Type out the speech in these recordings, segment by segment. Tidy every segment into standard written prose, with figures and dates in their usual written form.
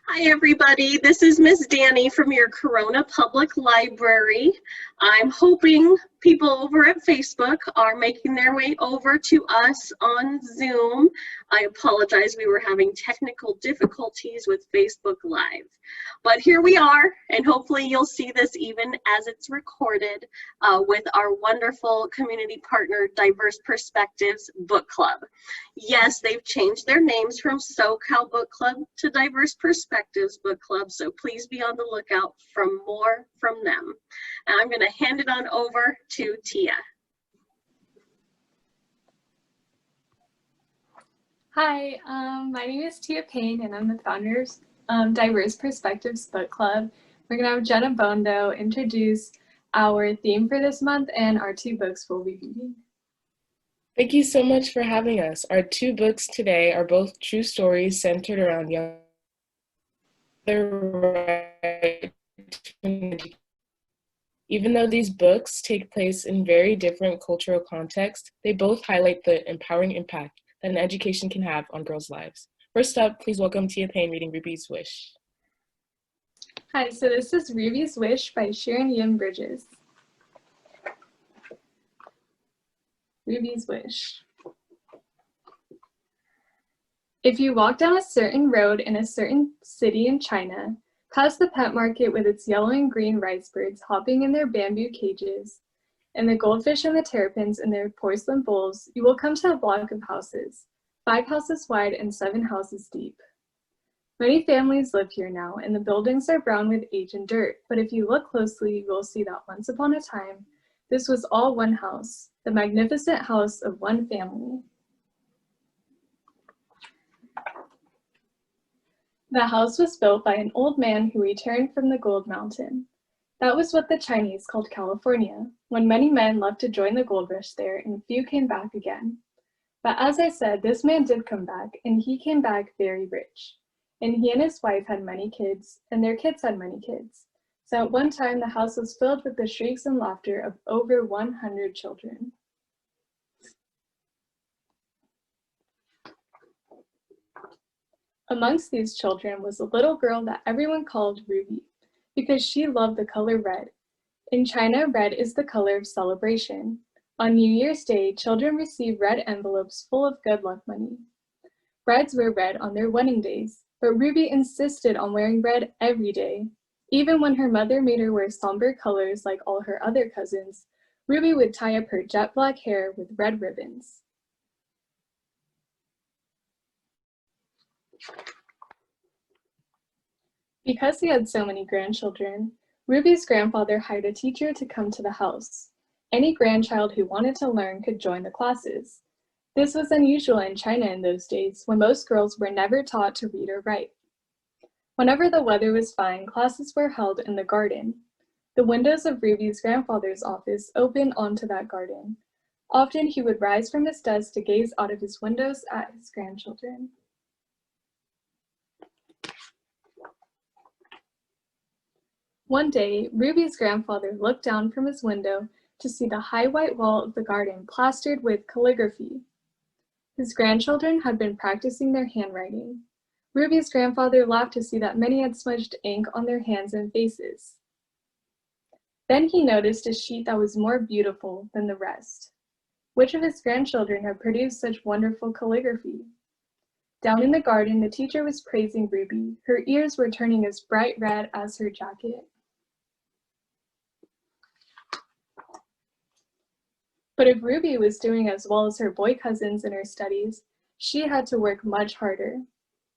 Hi, everybody. This is Miss Danny from your Corona Public Library. I'm hoping people over at Facebook are making their way over to us on Zoom. I apologize, we were having technical difficulties with Facebook Live. But here we are, and hopefully you'll see this even as it's recorded with our wonderful community partner, Diverse Perspectives Book Club. Yes, they've changed their names from SoCal Book Club to Diverse Perspectives Book Club, so please be on the lookout for more from them. And I'm going to hand it on over to Tia. Hi, my name is Tia Payne, and I'm the founder of Diverse Perspectives Book Club. We're going to have Jenna Bondo introduce our theme for this month and our two books we'll be reading. Thank you so much for having us. Our two books today are both true stories centered around young. Even though these books take place in very different cultural contexts, they both highlight the empowering impact that an education can have on girls' lives. First up, please welcome Tia Payne reading Ruby's Wish. Hi, so this is Ruby's Wish by Shirin Bridges. Ruby's Wish. If you walk down a certain road in a certain city in China, past the pet market with its yellow and green rice birds hopping in their bamboo cages, and the goldfish and the terrapins in their porcelain bowls, you will come to a block of houses, 5 houses wide and 7 houses deep. Many families live here now, and the buildings are brown with age and dirt, but if you look closely, you will see that once upon a time, this was all one house, the magnificent house of one family. The house was built by an old man who returned from the Gold Mountain. That was what the Chinese called California, when many men left to join the gold rush there and few came back again. But as I said, this man did come back, and he came back very rich. And he and his wife had many kids, and their kids had many kids. So at one time, the house was filled with the shrieks and laughter of over 100 children. Amongst these children was a little girl that everyone called Ruby, because she loved the color red. In China, red is the color of celebration. On New Year's Day, children receive red envelopes full of good luck money. Brides wear red on their wedding days, but Ruby insisted on wearing red every day. Even when her mother made her wear somber colors like all her other cousins, Ruby would tie up her jet black hair with red ribbons. Because he had so many grandchildren, Ruby's grandfather hired a teacher to come to the house. Any grandchild who wanted to learn could join the classes. This was unusual in China in those days, when most girls were never taught to read or write. Whenever the weather was fine, classes were held in the garden. The windows of Ruby's grandfather's office opened onto that garden. Often he would rise from his desk to gaze out of his windows at his grandchildren. One day, Ruby's grandfather looked down from his window to see the high white wall of the garden plastered with calligraphy. His grandchildren had been practicing their handwriting. Ruby's grandfather laughed to see that many had smudged ink on their hands and faces. Then he noticed a sheet that was more beautiful than the rest. Which of his grandchildren had produced such wonderful calligraphy? Down in the garden, the teacher was praising Ruby. Her ears were turning as bright red as her jacket. But if Ruby was doing as well as her boy cousins in her studies, she had to work much harder.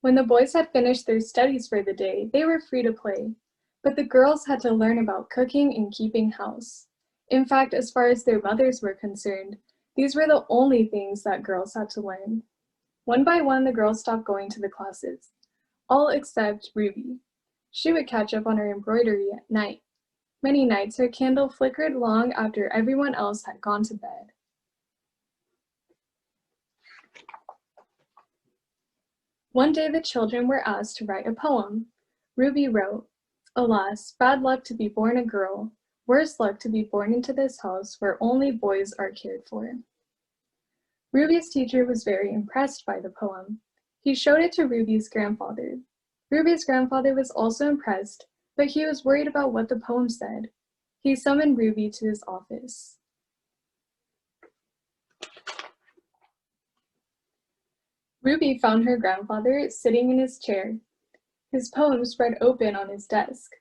When the boys had finished their studies for the day, they were free to play. But the girls had to learn about cooking and keeping house. In fact, as far as their mothers were concerned, these were the only things that girls had to learn. One by one, the girls stopped going to the classes, all except Ruby. She would catch up on her embroidery at night. Many nights, her candle flickered long after everyone else had gone to bed. One day, the children were asked to write a poem. Ruby wrote, "Alas, bad luck to be born a girl, worse luck to be born into this house where only boys are cared for." Ruby's teacher was very impressed by the poem. He showed it to Ruby's grandfather. Ruby's grandfather was also impressed, but he was worried about what the poem said. He summoned Ruby to his office. Ruby found her grandfather sitting in his chair, his poem spread open on his desk.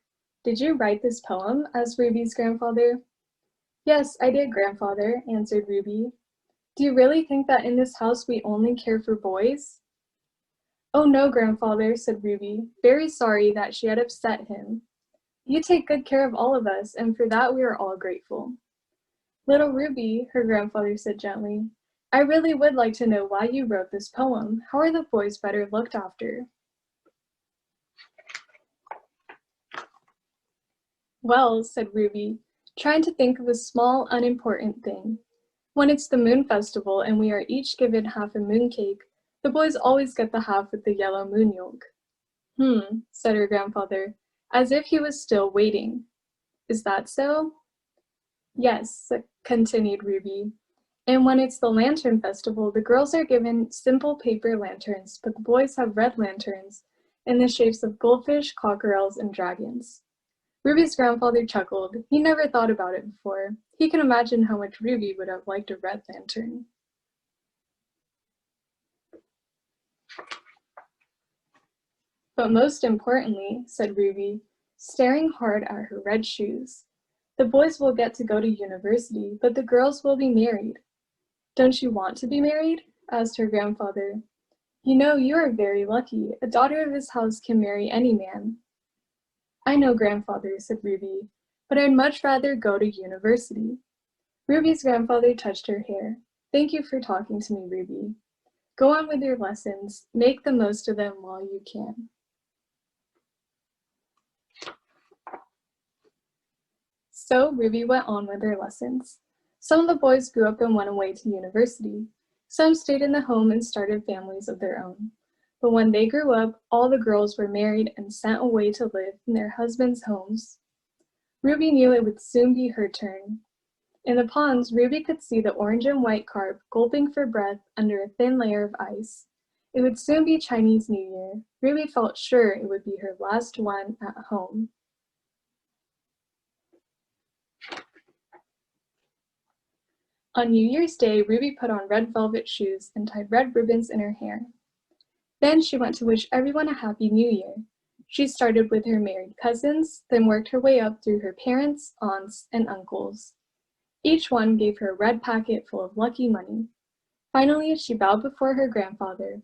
"Did you write this poem?" asked Ruby's grandfather. "Yes, I did, grandfather," answered Ruby. "Do you really think that in this house we only care for boys?" "Oh no, grandfather," said Ruby, very sorry that she had upset him. "You take good care of all of us, and for that we are all grateful." "Little Ruby," her grandfather said gently, "I really would like to know why you wrote this poem. How are the boys better looked after?" "Well," said Ruby, trying to think of a small, unimportant thing. "When it's the moon festival and we are each given half a mooncake, the boys always get the half with the yellow moon yolk." Said her grandfather, as if he was still waiting. "Is that so?" "Yes," continued Ruby. "And when it's the lantern festival, the girls are given simple paper lanterns, but the boys have red lanterns in the shapes of goldfish, cockerels, and dragons." Ruby's grandfather chuckled. He never thought about it before. He could imagine how much Ruby would have liked a red lantern. "But most importantly," said Ruby, staring hard at her red shoes, "the boys will get to go to university, but the girls will be married." "Don't you want to be married?" asked her grandfather. "You know, you are very lucky. A daughter of this house can marry any man." "I know, grandfather," said Ruby, "but I'd much rather go to university." Ruby's grandfather touched her hair. "Thank you for talking to me, Ruby. Go on with your lessons. Make the most of them while you can." So Ruby went on with her lessons. Some of the boys grew up and went away to university. Some stayed in the home and started families of their own. But when they grew up, all the girls were married and sent away to live in their husbands' homes. Ruby knew it would soon be her turn. In the ponds, Ruby could see the orange and white carp gulping for breath under a thin layer of ice. It would soon be Chinese New Year. Ruby felt sure it would be her last one at home. On New Year's Day, Ruby put on red velvet shoes and tied red ribbons in her hair. Then she went to wish everyone a happy New Year. She started with her married cousins, then worked her way up through her parents, aunts, and uncles. Each one gave her a red packet full of lucky money. Finally, she bowed before her grandfather.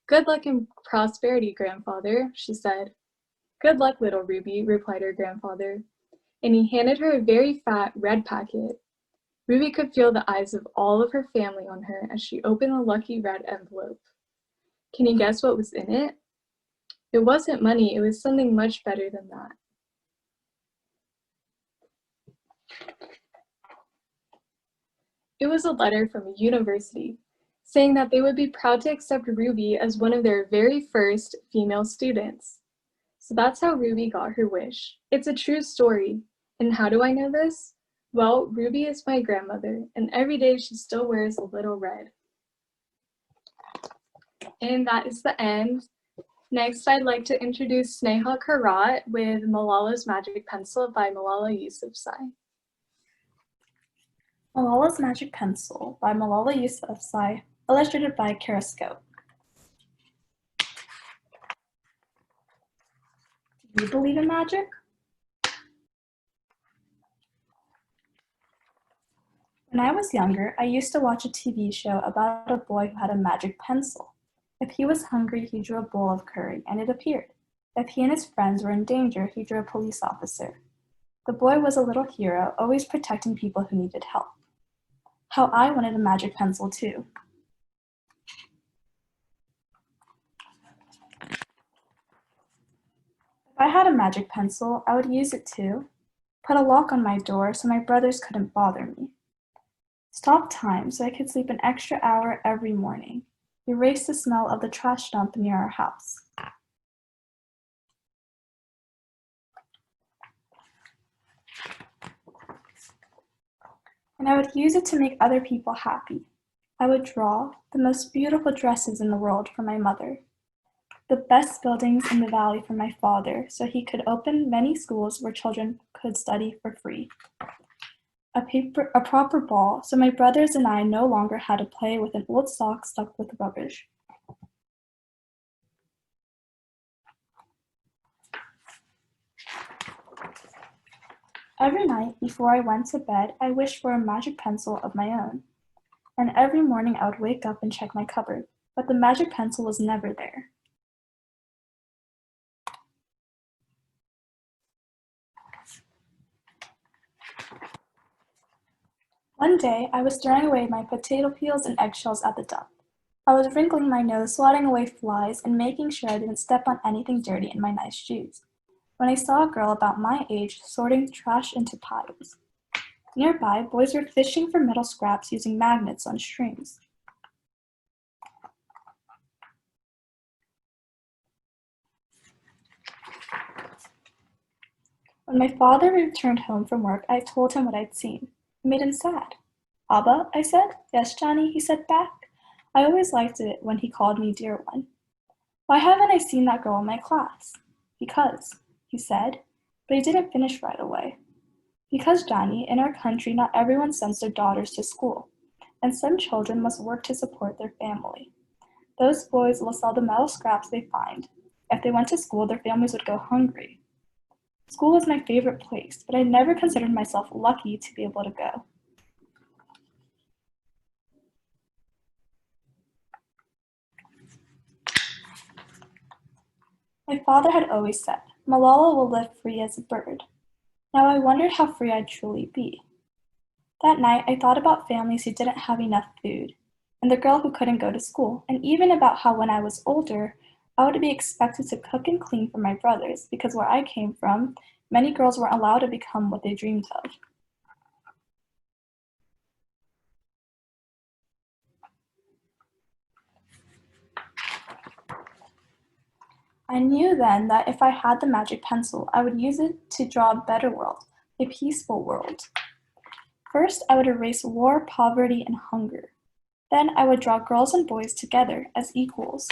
"Good luck and prosperity, grandfather," she said. "Good luck, little Ruby," replied her grandfather, and he handed her a very fat red packet. Ruby could feel the eyes of all of her family on her as she opened the lucky red envelope. Can you guess what was in it? It wasn't money, it was something much better than that. It was a letter from a university saying that they would be proud to accept Ruby as one of their very first female students. So that's how Ruby got her wish. It's a true story. And how do I know this? Well, Ruby is my grandmother, and every day she still wears a little red. And that is the end. Next, I'd like to introduce Sneha Karat with Malala's Magic Pencil by Malala Yousafzai. Malala's Magic Pencil by Malala Yousafzai, illustrated by Kara Scout. Do you believe in magic? When I was younger, I used to watch a TV show about a boy who had a magic pencil. If he was hungry, he drew a bowl of curry, and it appeared. If he and his friends were in danger, he drew a police officer. The boy was a little hero, always protecting people who needed help. How I wanted a magic pencil too. If I had a magic pencil, I would use it to put a lock on my door so my brothers couldn't bother me, stop time so I could sleep an extra hour every morning, erase the smell of the trash dump near our house. And I would use it to make other people happy. I would draw the most beautiful dresses in the world for my mother. the best buildings in the valley for my father, so he could open many schools where children could study for free. A proper ball, so my brothers and I no longer had to play with an old sock stuck with rubbish. Every night before I went to bed, I wished for a magic pencil of my own. And every morning I would wake up and check my cupboard, but the magic pencil was never there. One day, I was throwing away my potato peels and eggshells at the dump. I was wrinkling my nose, swatting away flies, and making sure I didn't step on anything dirty in my nice shoes, when I saw a girl about my age sorting trash into piles. Nearby, boys were fishing for metal scraps using magnets on strings. When my father returned home from work, I told him what I'd seen. It made him sad. "Abba," I said. "Yes, Johnny," he said back. I always liked it when he called me dear one. "Why haven't I seen that girl in my class?" "Because," he said, but he didn't finish right away. "Because, Johnny, in our country not everyone sends their daughters to school, and some children must work to support their family. Those boys will sell the metal scraps they find. If they went to school, their families would go hungry. School was my favorite place, but I never considered myself lucky to be able to go." My father had always said, "Malala will live free as a bird." Now I wondered how free I'd truly be. That night I thought about families who didn't have enough food, and the girl who couldn't go to school, and even about how when I was older, I would be expected to cook and clean for my brothers, because where I came from, many girls weren't allowed to become what they dreamed of. I knew then that if I had the magic pencil, I would use it to draw a better world, a peaceful world. First, I would erase war, poverty, and hunger. Then I would draw girls and boys together as equals.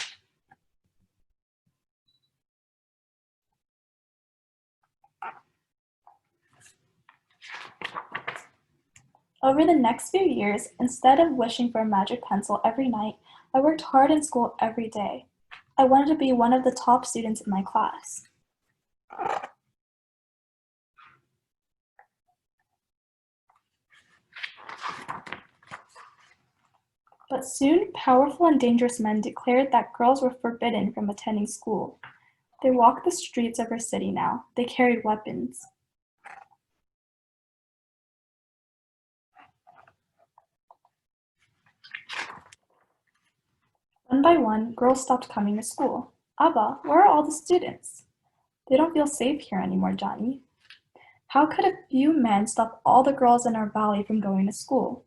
Over the next few years, instead of wishing for a magic pencil every night, I worked hard in school every day. I wanted to be one of the top students in my class. But soon, powerful and dangerous men declared that girls were forbidden from attending school. They walked the streets of our city now. They carried weapons. One by one, girls stopped coming to school. "Abba, where are all the students?" "They don't feel safe here anymore, Johnny." How could a few men stop all the girls in our valley from going to school?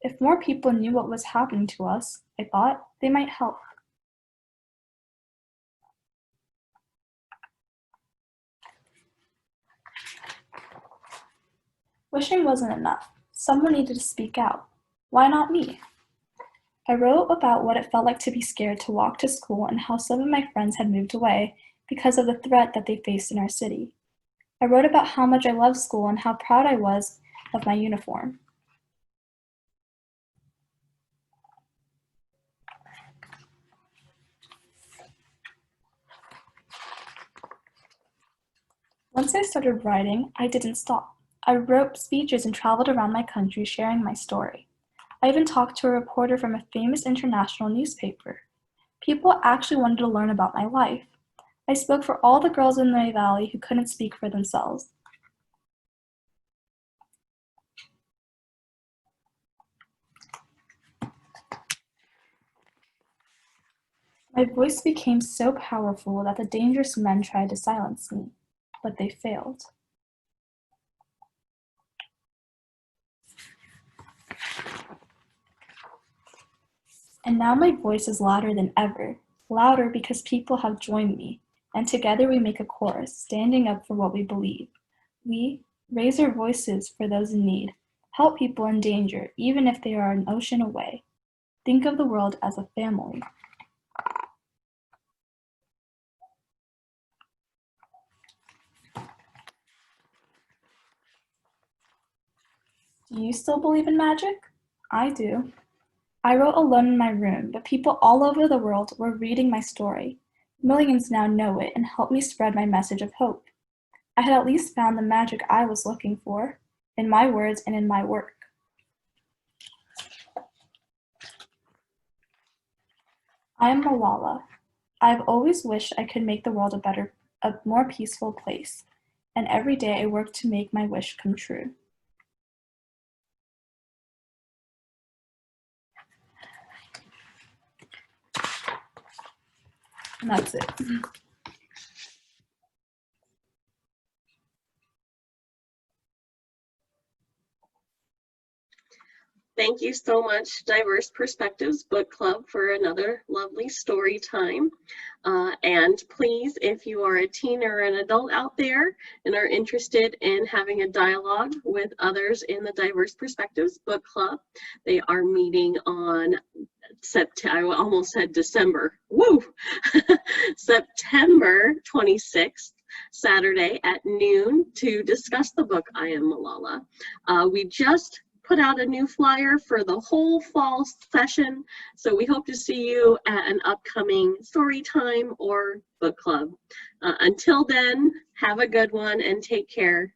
If more people knew what was happening to us, I thought, they might help. Wishing wasn't enough. Someone needed to speak out. Why not me? I wrote about what it felt like to be scared to walk to school and how some of my friends had moved away because of the threat that they faced in our city. I wrote about how much I loved school and how proud I was of my uniform. Once I started writing, I didn't stop. I wrote speeches and traveled around my country sharing my story. I even talked to a reporter from a famous international newspaper. People actually wanted to learn about my life. I spoke for all the girls in my valley who couldn't speak for themselves. My voice became so powerful that the dangerous men tried to silence me, but they failed. And now my voice is louder than ever, louder because people have joined me, and together we make a chorus, standing up for what we believe. We raise our voices for those in need, help people in danger, even if they are an ocean away. Think of the world as a family. Do you still believe in magic? I do. I wrote alone in my room, but people all over the world were reading my story. Millions now know it and help me spread my message of hope. I had at least found the magic I was looking for, in my words and in my work. I am Malala. I've always wished I could make the world a more peaceful place, and every day I work to make my wish come true. And that's it. Thank you so much, Diverse Perspectives Book Club, for another lovely story time. And please, if you are a teen or an adult out there and are interested in having a dialogue with others in the Diverse Perspectives Book Club, they are meeting on September, I almost said December, woo! September 26th. Saturday at noon to discuss the book I Am Malala. We just put out a new flyer for the whole fall session, so we hope to see you at an upcoming story time or book club. Until then, have a good one and take care.